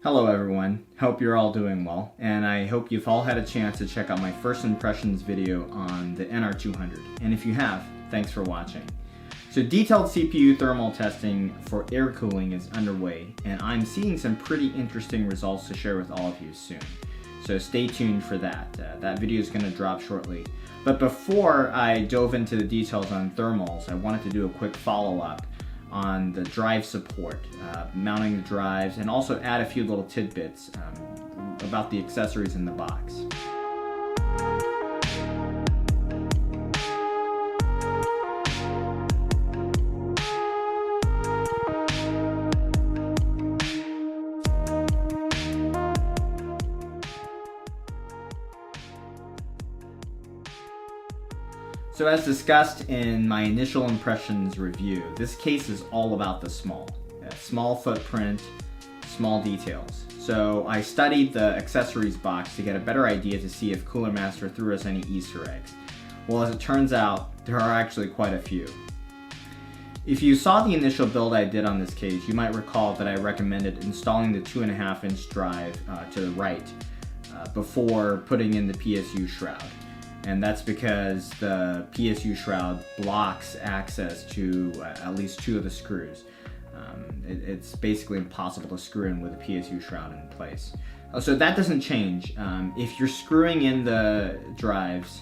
Hello everyone, hope you're all doing well, and I hope you've all had a chance to check out my first impressions video on the NR200, and if you have, thanks for watching. So detailed CPU thermal testing for air cooling is underway, and I'm seeing some pretty interesting results to share with all of you soon. So stay tuned for that. That video is going to drop shortly. But before I dove into the details on thermals, I wanted to do a quick follow-up on the drive support, mounting the drives, and also add a few little tidbits about the accessories in the box. So as discussed in my initial impressions review, this case is all about the small footprint, small details. So I studied the accessories box to get a better idea to see if Cooler Master threw us any Easter eggs. Well, as it turns out, there are actually quite a few. If you saw the initial build I did on this case, you might recall that I recommended installing the 2.5-inch drive to the right before putting in the PSU shroud. And that's because the PSU shroud blocks access to at least two of the screws. It's basically impossible to screw in with a PSU shroud in place. So that doesn't change. If you're screwing in the drives,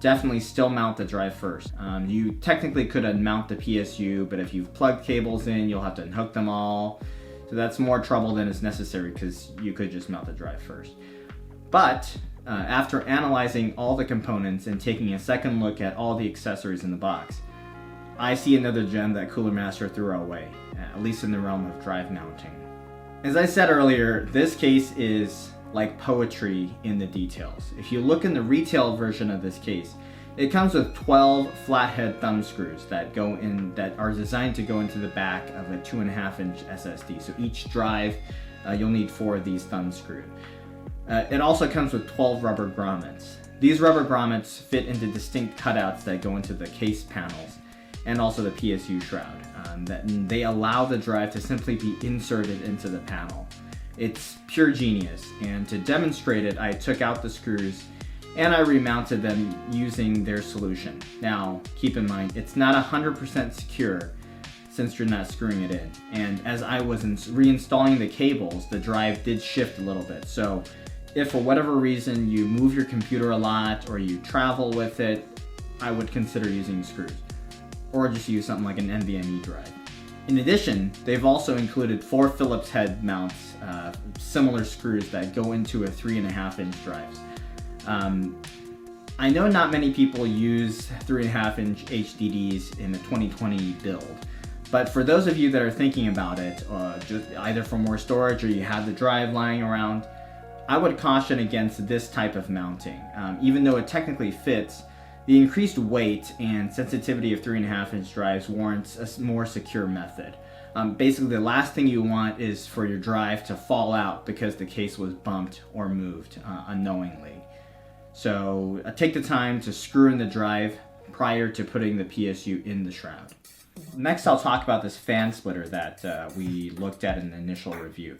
definitely still mount the drive first. You technically could unmount the PSU, but if you've plugged cables in, you'll have to unhook them all. So that's more trouble than is necessary because you could just mount the drive first. But after analyzing all the components and taking a second look at all the accessories in the box, I see another gem that Cooler Master threw away, at least in the realm of drive mounting. As I said earlier, this case is like poetry in the details. If you look in the retail version of this case, it comes with 12 flathead thumb screws that are designed to go into the back of a 2.5-inch SSD. So each drive, you'll need 4 of these thumb screws. It also comes with 12 rubber grommets. These rubber grommets fit into distinct cutouts that go into the case panels and also the PSU shroud. They allow the drive to simply be inserted into the panel. It's pure genius, and to demonstrate it, I took out the screws and I remounted them using their solution. Now, keep in mind, it's not 100% secure since you're not screwing it in. And as I was reinstalling the cables, the drive did shift a little bit. So if for whatever reason you move your computer a lot or you travel with it, I would consider using screws. Or just use something like an NVMe drive. In addition, they've also included 4 Phillips head mounts, similar screws that go into a 3.5-inch drives. I know not many people use 3.5-inch HDDs in the 2020 build, but for those of you that are thinking about it, just either for more storage or you have the drive lying around, I would caution against this type of mounting. Even though it technically fits, the increased weight and sensitivity of 3.5-inch drives warrants a more secure method. Basically, the last thing you want is for your drive to fall out because the case was bumped or moved unknowingly. So take the time to screw in the drive prior to putting the PSU in the shroud. Next, I'll talk about this fan splitter that we looked at in the initial review.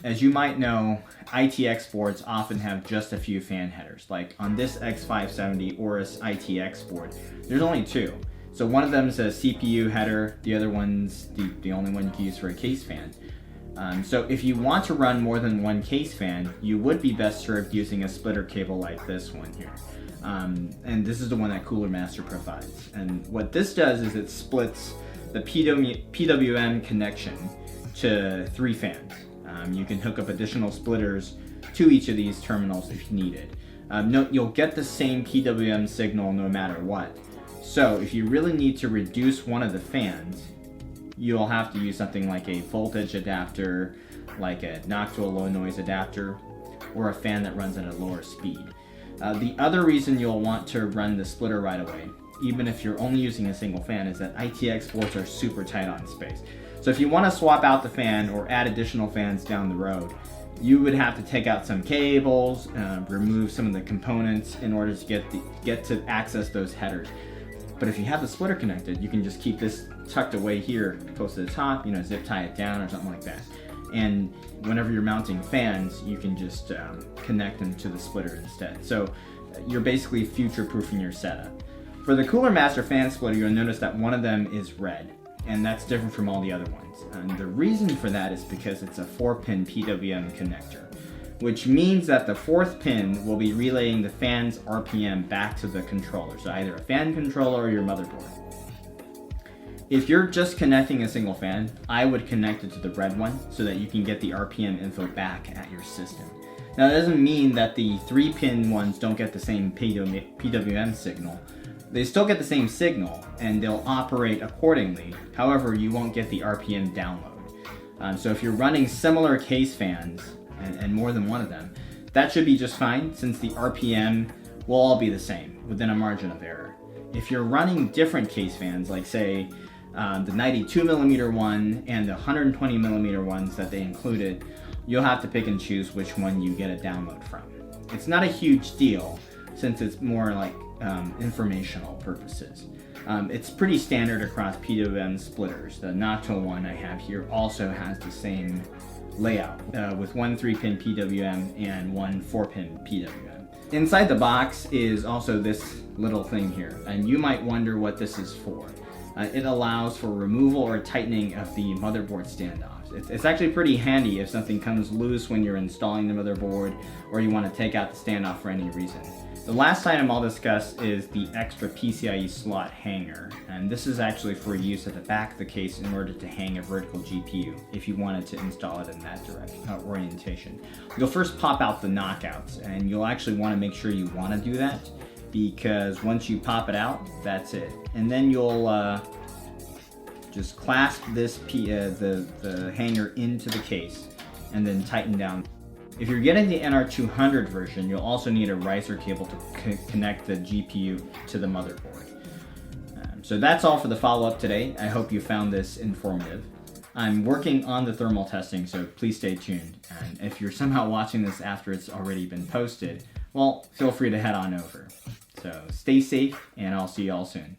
As you might know, ITX boards often have just a few fan headers. Like on this X570 Aorus ITX board, there's only 2. So one of them is a CPU header, the other one's the only one you can use for a case fan. So if you want to run more than one case fan, you would be best served using a splitter cable like this one here. And this is the one that Cooler Master provides. And what this does is it splits the PWM connection to 3 fans. You can hook up additional splitters to each of these terminals if needed. You'll get the same PWM signal no matter what. So if you really need to reduce one of the fans, you'll have to use something like a voltage adapter, like a knock to a low noise adapter, or a fan that runs at a lower speed. The other reason you'll want to run the splitter right away, even if you're only using a single fan, is that ITX boards are super tight on space. So if you want to swap out the fan or add additional fans down the road, you would have to take out some cables, remove some of the components in order to get to access those headers. But if you have the splitter connected, you can just keep this tucked away here close to the top, zip tie it down or something like that. And whenever you're mounting fans, you can just connect them to the splitter instead. So you're basically future-proofing your setup. For the Cooler Master fan splitter, you'll notice that one of them is red, and that's different from all the other ones. And the reason for that is because it's a 4-pin PWM connector, which means that the 4th pin will be relaying the fan's RPM back to the controller, so either a fan controller or your motherboard. If you're just connecting a single fan, I would connect it to the red one so that you can get the RPM info back at your system. Now that doesn't mean that the 3-pin ones don't get the same PWM signal. They still get the same signal and they'll operate accordingly. However, you won't get the RPM download. So if you're running similar case fans and more than one of them, that should be just fine since the RPM will all be the same within a margin of error. If you're running different case fans, like say the 92mm one and the 120mm ones that they included, you'll have to pick and choose which one you get a download from. It's not a huge deal since it's more like informational purposes. It's pretty standard across PWM splitters. The Nocto one I have here also has the same layout with one 3-pin PWM and one 4-pin PWM. Inside the box is also this little thing here, and you might wonder what this is for. It allows for removal or tightening of the motherboard standoffs. It's actually pretty handy if something comes loose when you're installing the motherboard or you want to take out the standoff for any reason. The last item I'll discuss is the extra PCIe slot hanger, and this is actually for use at the back of the case in order to hang a vertical GPU if you wanted to install it in that orientation. You'll first pop out the knockouts, and you'll actually want to make sure you want to do that, because once you pop it out, that's it. And then you'll just clasp this the hanger into the case and then tighten down. If you're getting the NR200 version, you'll also need a riser cable to connect the GPU to the motherboard. So that's all for the follow-up today. I hope you found this informative. I'm working on the thermal testing, so please stay tuned. And if you're somehow watching this after it's already been posted, well, feel free to head on over. So stay safe, and I'll see you all soon.